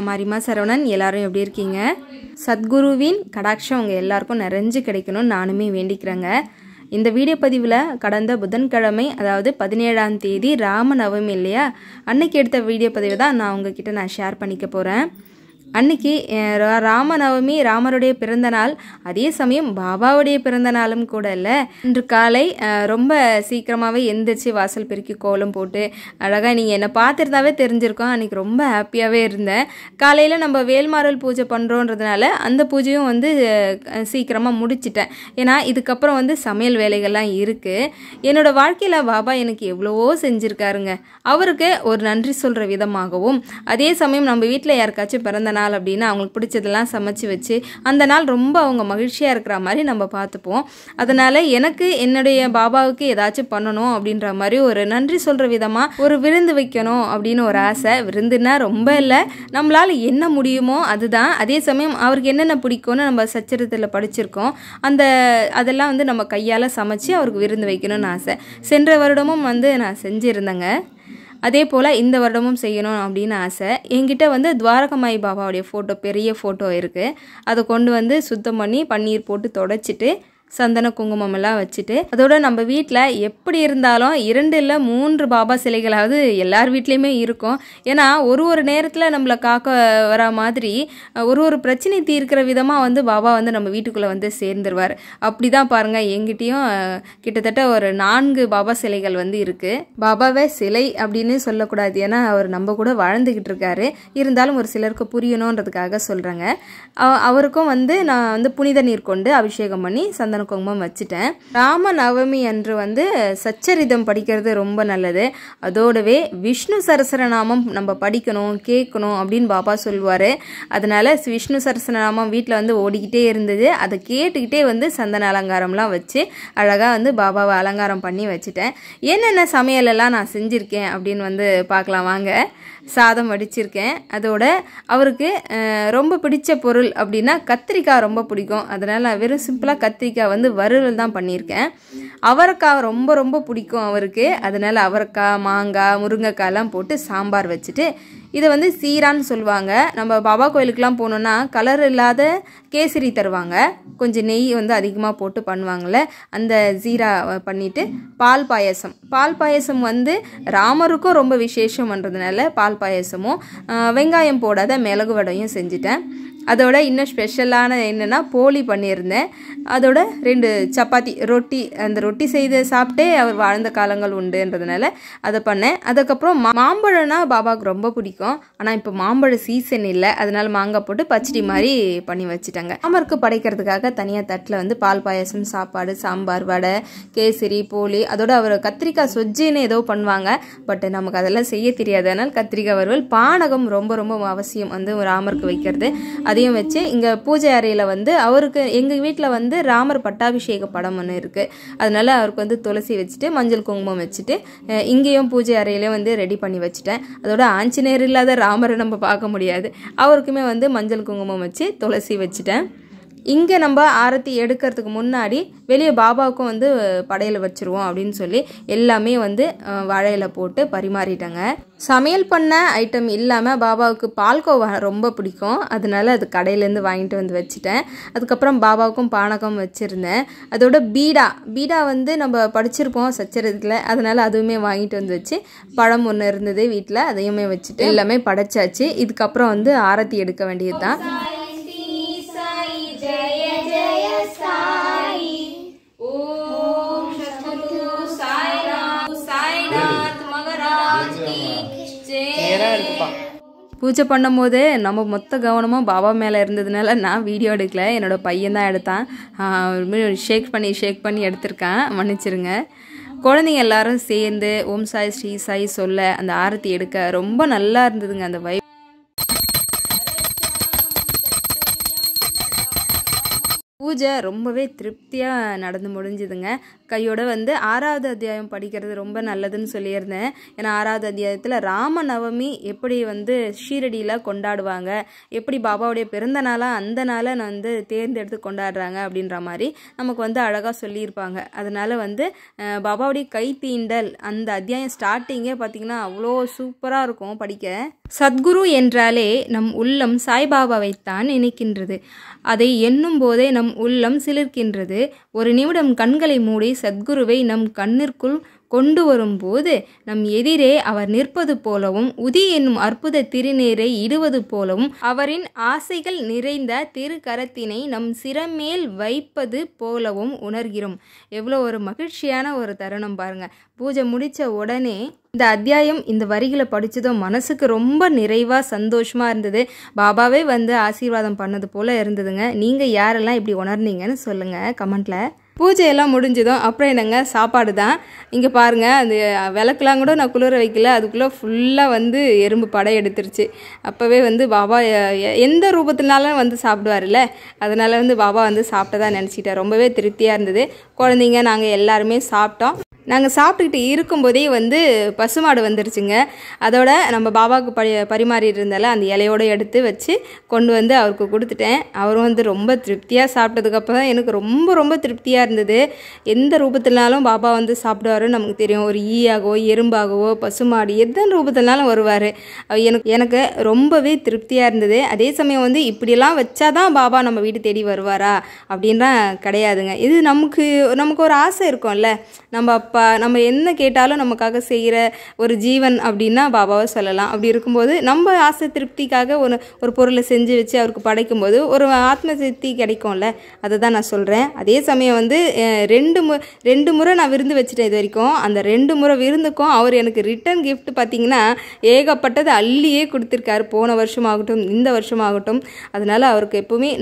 மாரிமா சரவணன் எல்லாரும் எப்படி இருக்கீங்க? சத்குருவின் கடாட்சம் உங்கள் எல்லாருக்கும் நிறைஞ்சு கிடைக்கணும்னு நானுமே வேண்டிக்கிறேங்க. இந்த வீடியோ பதிவில் கடந்த புதன்கிழமை அதாவது 17ஆம் தேதி ராமநவமி இல்லையா, அன்னைக்கு எடுத்த வீடியோ பதிவு தான் நான் உங்ககிட்ட ஷேர் பண்ணிக்க போகிறேன். அன்னைக்கு ராமநவமி, ராமருடைய பிறந்த நாள், அதே சமயம் பாபாவுடைய பிறந்த நாளும் கூட இல்லை. இன்று காலை ரொம்ப சீக்கிரமாகவே எந்திரிச்சு வாசல் பெருக்கி கோலம் போட்டு அழகாக நீங்கள் என்னை பார்த்துருந்தாவே தெரிஞ்சிருக்கோம். அன்றைக்கி ரொம்ப ஹாப்பியாகவே இருந்தேன். காலையில் நம்ம வேல்மாறல் பூஜை பண்ணுறோன்றதுனால அந்த பூஜையும் சீக்கிரமாக முடிச்சிட்டேன். ஏன்னா இதுக்கப்புறம் சமையல் வேலைகள்லாம் இருக்குது. என்னோடய வாழ்க்கையில் பாபா எனக்கு எவ்வளவோ செஞ்சுருக்காருங்க. அவருக்கு ஒரு நன்றி சொல்கிற விதமாகவும், அதே சமயம் நம்ம வீட்டில் யாருக்காச்சும் பிறந்த நாள் அப்படின்னா அவங்களுக்கு பிடிச்சதெல்லாம் சமைச்சு வச்சு அந்த நாள் ரொம்ப அவங்க மகிழ்ச்சியாக இருக்கிற மாதிரி நம்ம பார்த்துப்போம். அதனால் எனக்கு என்னுடைய பாபாவுக்கு ஏதாச்சும் பண்ணணும் அப்படின்ற மாதிரி ஒரு நன்றி சொல்கிற விதமாக ஒரு விருந்து வைக்கணும் அப்படின்னு ஒரு ஆசை. விருந்துன்னா ரொம்ப இல்லை, நம்மளால் என்ன முடியுமோ அதுதான். அதே சமயம் அவருக்கு என்னென்ன பிடிக்கும்னு நம்ம சச்சரித்தில் படிச்சிருக்கோம். அதெல்லாம் நம்ம கையால் சமைச்சு அவருக்கு விருந்து வைக்கணும்னு ஆசை. சென்ற வருடமும் நான் செஞ்சுருந்தேங்க. அதே போல் இந்த வருடமும் செய்யணும் அப்படின்னு ஆசை. என்கிட்ட துவாரகமாயி பாபாவுடைய ஃபோட்டோ, பெரிய ஃபோட்டோ இருக்குது. அதை கொண்டு சுத்தம் பண்ணி பன்னீர் போட்டு தொடச்சிட்டு சந்தன குங்குமம் எல்லாம் வச்சுட்டு, அதோட நம்ம வீட்டில் எப்படி இருந்தாலும் 2 இல்லை 3 பாபா சிலைகளாவது எல்லார் வீட்லேயுமே இருக்கும். ஏன்னா ஒரு நேரத்தில் நம்மளை காக்க வர மாதிரி ஒரு பிரச்சனை தீர்க்கிற விதமாக பாபா நம்ம வீட்டுக்குள்ளே சேர்ந்துருவார். அப்படி தான் பாருங்கள், எங்கிட்டையும் கிட்டத்தட்ட ஒரு 4 பாபா சிலைகள் இருக்குது. பாபாவே சிலை அப்படின்னு சொல்லக்கூடாது, ஏன்னா அவர் நம்ம கூட வாழ்ந்துக்கிட்டு இருக்காரு. இருந்தாலும் ஒரு சிலருக்கு புரியணுன்றதுக்காக சொல்கிறேங்க. அவருக்கும் நான் புனித நீர் கொண்டு அபிஷேகம் பண்ணி சந்தன குங்குமம் வச்சுட்டேன். ராமநவமி அன்று சச்சரிதம் படிக்கிறது ரொம்ப நல்லது. அதோடவே விஷ்ணு சரசரநாமம் நம்ம படிக்கணும், கேட்கணும் அப்படின்னு பாபா சொல்லுவார். அதனால விஷ்ணு சரசரநாமம் வீட்டில் ஓடிக்கிட்டே இருந்தது. அதை கேட்டுக்கிட்டே சந்தன அலங்காரம்லாம் வச்சு அழகாக பாபாவை அலங்காரம் பண்ணி வச்சுட்டேன். என்னென்ன சமையலெல்லாம் நான் செஞ்சுருக்கேன் அப்படின்னு பார்க்கலாம் வாங்க. சாதம் வடிச்சிருக்கேன். அதோட அவருக்கு ரொம்ப பிடிச்ச பொருள் அப்படின்னா கத்திரிக்காய் ரொம்ப பிடிக்கும். அதனால் வெறும் சிம்பிளாக கத்திரிக்காய் வறுவல் தான் பண்ணியிருக்கேன். அவரைக்காய் ரொம்ப ரொம்ப பிடிக்கும் அவருக்கு. அதனால் அவரைக்காய், மாங்காய், முருங்கைக்காயெல்லாம் போட்டு சாம்பார் வச்சுட்டு, இதை சீரான்னு சொல்லுவாங்க. நம்ம பாபா கோயிலுக்கெலாம் போனோன்னா கலர் இல்லாத கேசரி தருவாங்க. கொஞ்சம் நெய் அதிகமாக போட்டு பண்ணுவாங்கள்ல, அந்த ஜீரா பண்ணிவிட்டு பால் பாயசம் ராமருக்கும் ரொம்ப விசேஷம் பண்ணுறதுனால பால் பாயசமும் வெங்காயம் போடாத மிளகு வடையும் செஞ்சுட்டேன். அதோட இன்னும் ஸ்பெஷலான என்னென்னா போலி பண்ணியிருந்தேன். அதோட 2 சப்பாத்தி ரொட்டி, அந்த ரொட்டி செய்து சாப்பிட்டே அவர் வாழ்ந்த காலங்கள் உண்டுன்றதுனால அதை பண்ணேன். அதுக்கப்புறம் மாம்பழம்னா பாபாவுக்கு ரொம்ப பிடிக்கும். ஆனால் இப்போ மாம்பழ சீசன் இல்லை, அதனால் மாங்காய் போட்டு பச்சடி மாதிரி பண்ணி வச்சுட்டாங்க. ராமருக்கு படைக்கிறதுக்காக தனியாக தட்டில் பால் பாயசம், சாப்பாடு, சாம்பார், வடை, கேசரி, போலி, அதோட அவர் கத்திரிக்காய் சொஜ்ஜின்னு ஏதோ பண்ணுவாங்க. பட் நமக்கு அதெல்லாம் செய்ய தெரியாது. அதனால் கத்திரிக்காய் வறுவல், பானகம் ரொம்ப ரொம்ப அவசியம் ராமருக்கு வைக்கிறது. அதையும் வச்சு இங்கே பூஜை அறையில் அவருக்கு எங்கள் வீட்டில் ராமர் பட்டாபிஷேக படம் ஒன்று இருக்குது. அதனால அவருக்கு துளசி வச்சுட்டு மஞ்சள் குங்குமம் வச்சுட்டு இங்கேயும் பூஜை அறையிலையும் ரெடி பண்ணி வச்சுட்டேன். அதோட ஆஞ்சநேயர் இல்லாத ராமரை நம்ம பார்க்க முடியாது. அவருக்குமே மஞ்சள் குங்குமம் வச்சு துளசி வச்சுட்டேன். இங்கே நம்ம ஆரத்தி எடுக்கிறதுக்கு முன்னாடி வெளியே பாபாவுக்கும் படையல் வச்சுருவோம் அப்படின்னு சொல்லி எல்லாமே வாழையில போட்டு பரிமாறிட்டாங்க. சமையல் பண்ண ஐட்டம் இல்லாமல் பாபாவுக்கு பால்கோவா ரொம்ப பிடிக்கும். அதனால அது கடையிலேருந்து வாங்கிட்டு வச்சுட்டேன். அதுக்கப்புறம் பாபாவுக்கும் பானகம் வச்சுருந்தேன். அதோட பீடா நம்ம படிச்சிருப்போம் சச்சரத்தில், அதனால் அதுவுமே வாங்கிட்டு வச்சு பழம் ஒன்று இருந்தது வீட்டில், அதையுமே வச்சுட்டு எல்லாமே படைச்சாச்சு. இதுக்கப்புறம் ஆரத்தி எடுக்க வேண்டியது தான். பூஜை பண்ணும்போது நம்ம மொத்த கவனமும் பாபா மேலே இருந்ததுனால நான் வீடியோ எடுக்கல, என்னோடய பையன் தான் எடுத்தான். ஷேக் பண்ணி எடுத்திருக்கேன், மன்னிச்சிருங்க. குழந்தைங்க எல்லாரும் சேர்ந்து ஓம் சாய் ஸ்ரீ சாய் சொல்ல அந்த ஆரத்தி எடுக்க ரொம்ப நல்லா இருந்ததுங்க. அந்த வைப் பூஜை ரொம்பவே திருப்தியாக நடந்து முடிஞ்சுதுங்க. கையோட வந்து 6வது அத்தியாயம் படிக்கிறது ரொம்ப நல்லதுன்னு சொல்லியிருந்தேன். ஏன்னா 6வது அத்தியாயத்தில் ராமநவமி எப்படி வந்து ஷீரடியில் கொண்டாடுவாங்க, எப்படி பாபாவுடைய பிறந்த நாளாக அந்த நாளை நான் வந்து தேர்ந்தெடுத்து கொண்டாடுறாங்க அப்படின்ற மாதிரி நமக்கு வந்து அழகாக சொல்லியிருப்பாங்க. அதனால வந்து பாபாவுடைய கை தீண்டல் அந்த அத்தியாயம் ஸ்டார்டிங்கே பார்த்திங்கன்னா அவ்வளோ சூப்பராக இருக்கும் படிக்க. சத்குரு என்றாலே நம் உள்ளம் சாய்பாபாவைத்தான் நினைக்கின்றது. அதை எண்ணும் போதே நம் உள்ளம் சிலிர்க்கின்றது. ஒரு நிமிடம் கண்களை மூடி சத்குருவை நம் கண்ணிற்குள் கொண்டு வரும்போது நம் எதிரே அவர் நிற்பது போலவும் உதி என்னும் அற்புத திருநீரை இடுவது போலவும் அவரின் ஆசைகள் நிறைந்த திருக்கரத்தினை நம் சிரமேல் வைப்பது போலவும் உணர்கிறோம். எவ்வளோ ஒரு மகிழ்ச்சியான ஒரு தருணம் பாருங்க. பூஜை முடித்த உடனே இந்த அத்தியாயம் இந்த வரிகளை படித்ததும் மனசுக்கு ரொம்ப நிறைவாக சந்தோஷமாக இருந்தது. பாபாவே வந்து ஆசீர்வாதம் பண்ணது போல் இருந்ததுங்க. நீங்கள் யாரெல்லாம் இப்படி உணர்ந்தீங்கன்னு சொல்லுங்கள் கமெண்ட்டில். பூஜையெல்லாம் முடிஞ்சதும் அப்புறம் என்னங்க சாப்பாடு தான். இங்கே பாருங்கள், அந்த விளக்கெலாம் கூட நான் குளிர வைக்கல, அதுக்குள்ளே ஃபுல்லாக வந்து எறும்பு படை எடுத்துருச்சு. அப்போவே வந்து பாபா எந்த ரூபத்தினாலும் வந்து சாப்பிடுவார்ல, அதனால் வந்து பாபா வந்து சாப்பிட்டதா நினச்சிக்கிட்டேன். ரொம்பவே திருப்தியாக இருந்தது. குழந்தைங்க நாங்கள் எல்லாருமே சாப்பிட்டோம். நாங்கள் சாப்பிட்டுக்கிட்டு இருக்கும்போதே வந்து பசுமாடு வந்துருச்சுங்க. அதோட நம்ம பாபாவுக்கு பரிமாறிட்டு இருந்தால அந்த இலையோடு எடுத்து வச்சு கொண்டு வந்து அவருக்கு கொடுத்துட்டேன். அவரும் வந்து ரொம்ப திருப்தியாக சாப்பிட்டதுக்கப்புறம் தான் எனக்கு ரொம்ப ரொம்ப திருப்தியாக இருந்தது. எந்த ரூபத்தினாலும் பாபா வந்து சாப்பிடுவாருன்னு நமக்கு தெரியும். ஒரு ஈயாகவோ எறும்பாகவோ பசுமாடு எந்த ரூபத்தினாலும் வருவார். எனக்கு ரொம்பவே திருப்தியாக இருந்தது. அதே சமயம் வந்து இப்படியெல்லாம் வச்சாதான் பாபா நம்ம வீட்டு தேடி வருவாரா அப்படின்லாம் கிடையாதுங்க. இது நமக்கு ஒரு ஆசை இருக்கும்ல, நம்ம என்ன கேட்டாலும் நமக்காக செய்கிற ஒரு ஜீவன் அப்படின்னா பாபாவை சொல்லலாம். அப்படி இருக்கும்போது நம்ம ஆசை திருப்திக்காக ஒரு பொருளை செஞ்சு வச்சு அவருக்கு படைக்கும்போது ஒரு ஆத்ம திருப்தி கிடைக்கும்ல, அதை தான் நான் சொல்கிறேன். அதே சமயம் வந்து ரெண்டு முறை நான் விருந்து வச்சுட்டேன் இது வரைக்கும். அந்த 2 முறை விருந்துக்கும் அவர் எனக்கு ரிட்டன் கிஃப்ட் பார்த்திங்கன்னா ஏகப்பட்டது அள்ளியே கொடுத்துருக்காரு. போன வருஷமாகட்டும் இந்த வருஷமாகட்டும். அதனால் அவருக்கு எப்பவுமே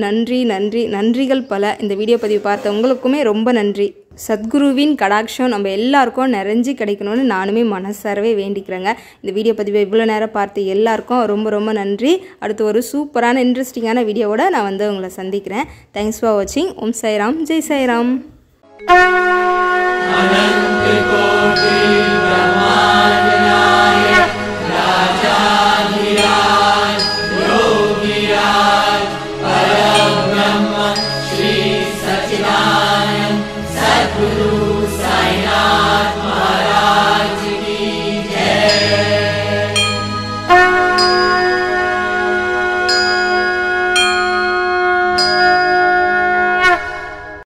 நன்றிகள் பல. இந்த வீடியோ பதிவு பார்த்த உங்களுக்குமே ரொம்ப நன்றி. சத்குருவின் கடாட்சம் நம்ம எல்லாருக்கும் நிறைஞ்சு கிடைக்கணும்னு நானுமே மனசாரவே வேண்டிக்கிறேங்க. இந்த வீடியோ பதிவை இவ்வளோ நேரம் பார்த்து எல்லாருக்கும் ரொம்ப ரொம்ப நன்றி. அடுத்து ஒரு சூப்பரான இன்ட்ரெஸ்டிங்கான வீடியோவோட நான் வந்து உங்களை சந்திக்கிறேன். தேங்க்ஸ் ஃபார் வாட்சிங். ஓம் சாய்ராம், ஜெய் சாய்ராம்.